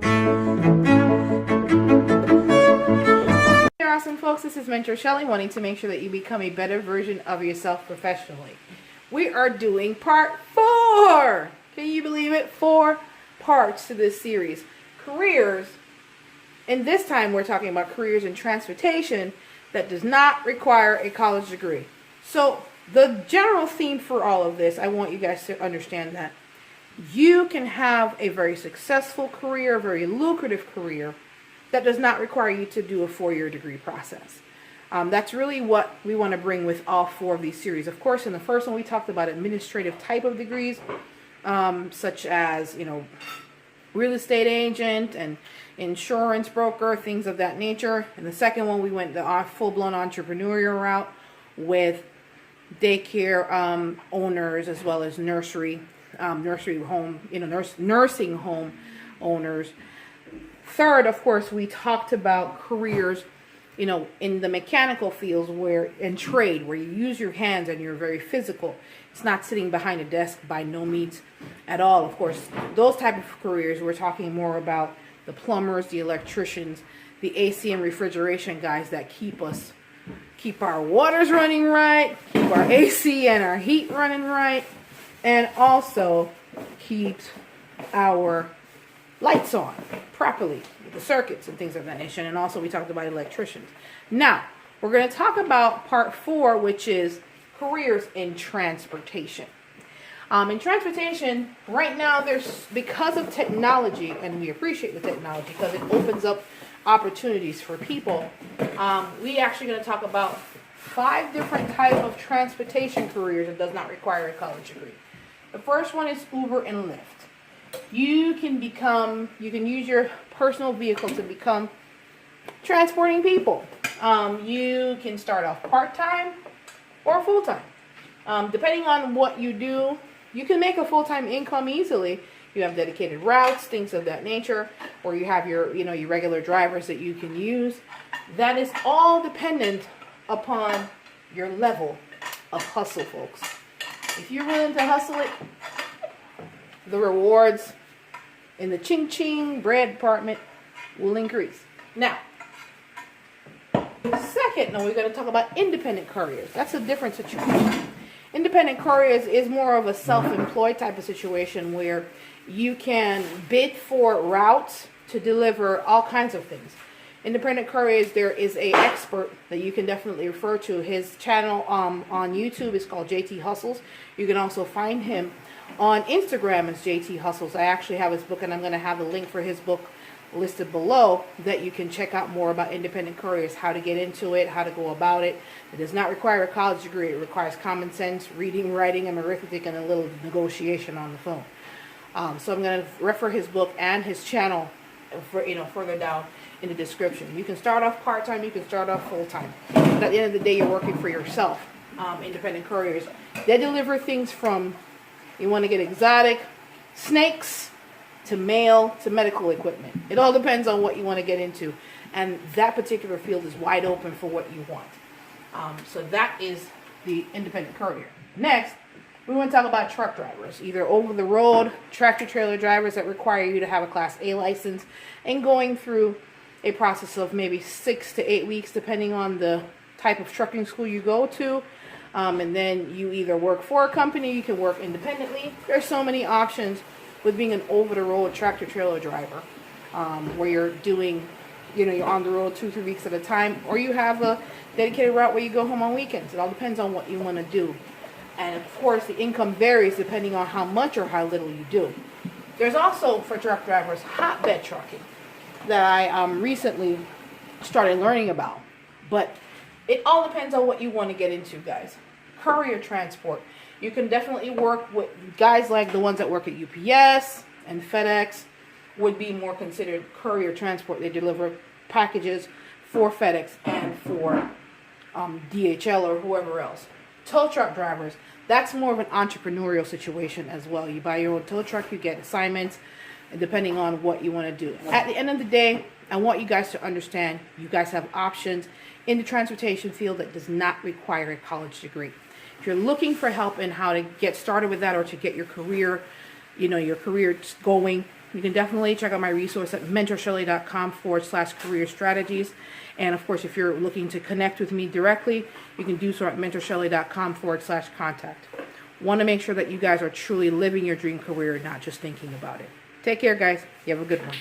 Hey, awesome folks, this is Mentor Shelley, wanting to make sure that you become a better version of yourself professionally. We are doing part 4. Can you believe it? 4 parts to this series. Careers, and this time we're talking about careers in transportation that does not require a college degree. So the general theme for all of this, I want you guys to understand that you can have a very successful career, a very lucrative career that does not require you to do a 4-year degree process. That's really what we want to bring with all 4 of these series. Of course, in the first one, we talked about administrative type of degrees, such as, real estate agent and insurance broker, things of that nature. In the second one, we went the full-blown entrepreneurial route with daycare owners as well as nursing home owners. Third, of course, we talked about careers, in the mechanical fields and trade, where you use your hands and you're very physical. It's not sitting behind a desk by no means at all. Of course, those type of careers, we're talking more about the plumbers, the electricians, the AC and refrigeration guys that keep our waters running right, keep our AC and our heat running right, and also keeps our lights on properly with the circuits and things of that nature. And also we talked about electricians. Now, we're going to talk about part 4, which is careers in transportation. In transportation, right now, because of technology, and we appreciate the technology because it opens up opportunities for people, we actually going to talk about 5 different types of transportation careers that does not require a college degree. The first one is Uber and Lyft. You can use your personal vehicle to become transporting people. You can start off part-time or full-time. Depending on what you do, you can make a full-time income easily. You have dedicated routes, things of that nature, or you have your regular drivers that you can use. That is all dependent upon your level of hustle, folks. If you're willing to hustle it, the rewards in the ching-ching bread department will increase. Now, second, we're going to talk about independent couriers. That's a different situation. Independent couriers is more of a self-employed type of situation where you can bid for routes to deliver all kinds of things. Independent couriers, there is an expert that you can definitely refer to. His channel on YouTube is called JT Hustles. You can also find him on Instagram as JT Hustles. I actually have his book, and I'm going to have a link for his book listed below that you can check out more about independent couriers, how to get into it, how to go about it. It does not require a college degree. It requires common sense, reading, writing, and arithmetic, and a little negotiation on the phone. So I'm going to refer his book and his channel further down in the description. You can start off part-time, you can start off full-time. But at the end of the day, you're working for yourself. Independent couriers, they deliver things from, you want to get exotic, snakes, to mail, to medical equipment. It all depends on what you want to get into. And that particular field is wide open for what you want. So that is the independent courier. Next, we want to talk about truck drivers, either over-the-road tractor-trailer drivers that require you to have a Class A license and going through a process of maybe 6 to 8 weeks, depending on the type of trucking school you go to. And then you either work for a company, you can work independently. There's so many options with being an over-the-road tractor-trailer driver, where you're doing, you're on the road 2-3 weeks at a time, or you have a dedicated route where you go home on weekends. It all depends on what you want to do. And of course, the income varies depending on how much or how little you do. There's also, for truck drivers, hotbed trucking that I recently started learning about. But it all depends on what you want to get into, guys. Courier transport. You can definitely work with guys like the ones that work at UPS and FedEx would be more considered courier transport. They deliver packages for FedEx and for DHL or whoever else. Tow truck drivers, that's more of an entrepreneurial situation as well. You buy your own tow truck, you get assignments, depending on what you want to do. At the end of the day, I want you guys to understand you guys have options in the transportation field that does not require a college degree. If you're looking for help in how to get started with that or to get your career, your career going, you can definitely check out my resource at mentorshelley.com/career strategies. And of course, if you're looking to connect with me directly, you can do so at mentorshelley.com/contact. Want to make sure that you guys are truly living your dream career, not just thinking about it. Take care, guys. You have a good one.